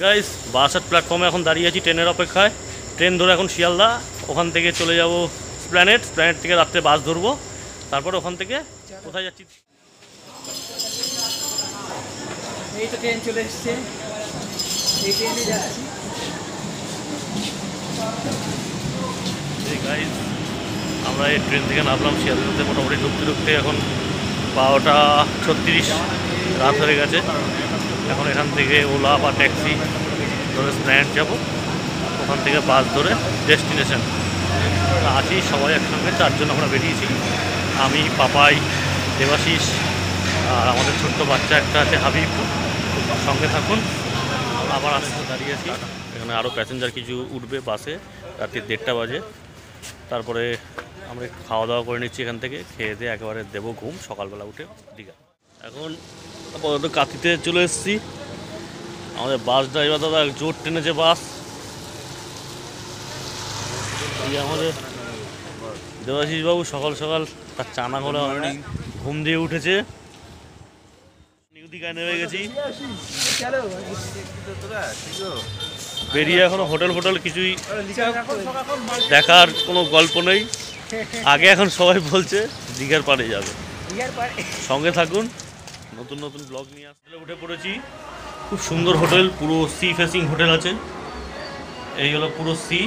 Guys Barasat প্ল্যাটফর্মে এখন দাঁড়িয়ে আছি ট্রেনের অপেক্ষায়। ট্রেন ধরে এখন শিয়ালদা, ওখান থেকে চলে যাব স্প্ল্যানেড থেকে রাত্রে বাস ধরবো, তারপরে ওখান থেকে কোথায় যাচ্ছি। এই তো ট্রেন চলে এসছে, এই ট্রেনে যাচ্ছি। গাইস আমরা এই ট্রেন থেকে নামলাম শিয়ালদাতে, মোটামুটি ঢুকতে এখন 12:36 রাত হয়ে গেছে। এখন এখান থেকে ওলা বা ট্যাক্সি ধরে স্প্ল্যানেড যাব, ওখান থেকে বাস ধরে ডেস্টিনেশন। আছি সবাই একসঙ্গে, 4 জন আমরা বেরিয়েছি, আমি, পাপাই, দেবাশিস আর আমাদের ছোট্ট বাচ্চা একটা আছে হাবিব। সঙ্গে থাকুন, আবার আসতে দাঁড়িয়ে আছি। এখানে আরও প্যাসেঞ্জার কিছু উঠবে বাসে রাত্রি 1:30 বাজে। তারপরে আমরা একটু খাওয়া দাওয়া করে নিচ্ছি, এখান থেকে খেয়ে দিয়ে একেবারে দেবো ঘুম, সকালবেলা উঠে দীঘা। এখন আপাতত কাঁথিতে চলে এসেছি। আমাদের বাস ড্রাইভার দাদা জোর টেনেছে বাস। এই আমাদের দেবাশিস বাবু সকাল সকাল তার চানা করে ঘুম দিয়ে উঠেছে। নিউ দীঘায় নেমে গেছি, বেরিয়ে এখনো হোটেল কিছুই দেখার কোনো গল্প নেই। আগে এখন সবাই বলছে দীঘার পাড়ে যাবে, সঙ্গে থাকুন, নতুন ব্লগ নিয়ে আসতে। উঠে পড়েছি, খুব সুন্দর হোটেল, পুরো সি ফেসিং হোটেল আছে। এই হলো পুরো সি।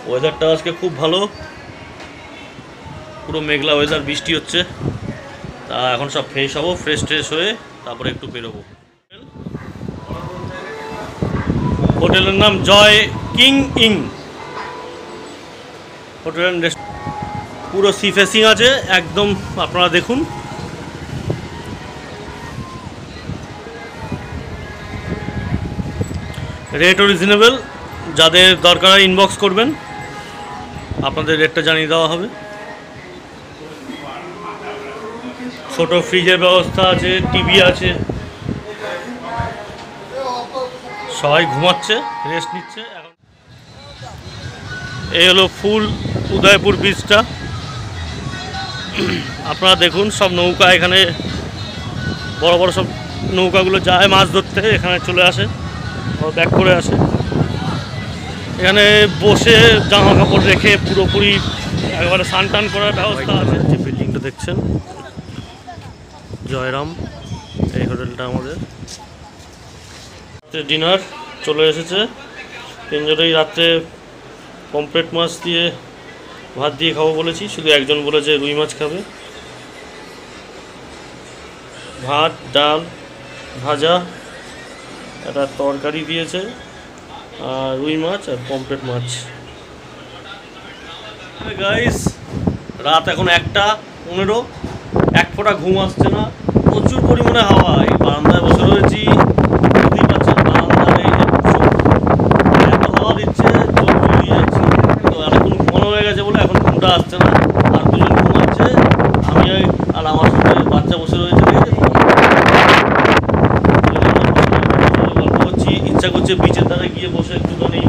ওয়েদারটা আজকে খুব ভালো, পুরো মেঘলা ওয়েদার, বৃষ্টি হচ্ছে। তা এখন সব ফ্রেশ হবো, ফ্রেশ হয়ে তারপরে একটু বেরোবো। হোটেলের নাম জয় কিং ইং হোটেল অ্যান্ড রেস্টুরেন্ট। পুরো সি ফেসিং আছে একদম, আপনারা দেখুন। রেটও রিজনেবল, যাদের দরকার হয় ইনবক্স করবেন, আপনাদের রেটটা জানিয়ে দেওয়া হবে। ছোট ফ্রিজের ব্যবস্থা আছে, টিভি আছে, সবাই ঘুমাচ্ছে, রেস্ট নিচ্ছে এখন। এই হলো ফুল উদয়পুর বীচটা, আপনারা দেখুন। সব নৌকা এখানে, বড় বড় সব নৌকাগুলো যায় মাছ ধরতে, এখানে চলে আসে, ব্যাক করে আসে। এখানে বসে জামা কাপড় রেখে পুরোপুরি একেবারে স্নান করার ব্যবস্থা আছে। যে বিল্ডিংটা দেখছেন জয়রাম, এই হোটেলটা আমাদের। ডিনার চলে এসেছে, 3 জনেই রাত্রে পমফ্রেট মাছ দিয়ে ভাত দিয়ে খাবো বলেছি, শুধু একজন বলেছে রুই মাছ খাবে। ভাত, ডাল, ভাজা, একটা তরকারি দিয়েছে, আর রুই মাছ আর পমফ্রেট মাছ। গাইস রাত এখন 1:15, এক ফোঁটা ঘুম আসছে না, প্রচুর পরিমাণে হাওয়া। এই বারান্দায় বসে রয়েছি, বুঝতেই পারছেন বারান্দায় এত হাওয়া দিচ্ছে, চোখ জুড়িয়ে যাচ্ছে। তো এতক্ষণ ঘুমানো হয়ে গেছে বলে এখন ঘুমটা আসছে না। আর 2 জন ঘুমাচ্ছে, আমি আর আমার সাথে বাচ্চা বসে রয়েছে। গল্প করছি, ইচ্ছা করছে বিচের ধারে গিয়ে বসে একটুখানি,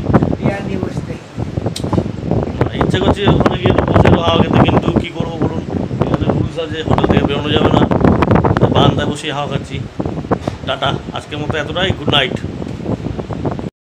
ইচ্ছা করছে ওখানে গিয়ে বসে হাওয়া খেতে, কিন্তু কী করবো বলুন, এখানে রুলস আছে, হোটেল থেকে বেরোনো যাবে না, বারান্দায় বসে হাওয়া খাচ্ছি। টাটা, আজকের মতো এতটাই, গুড নাইট।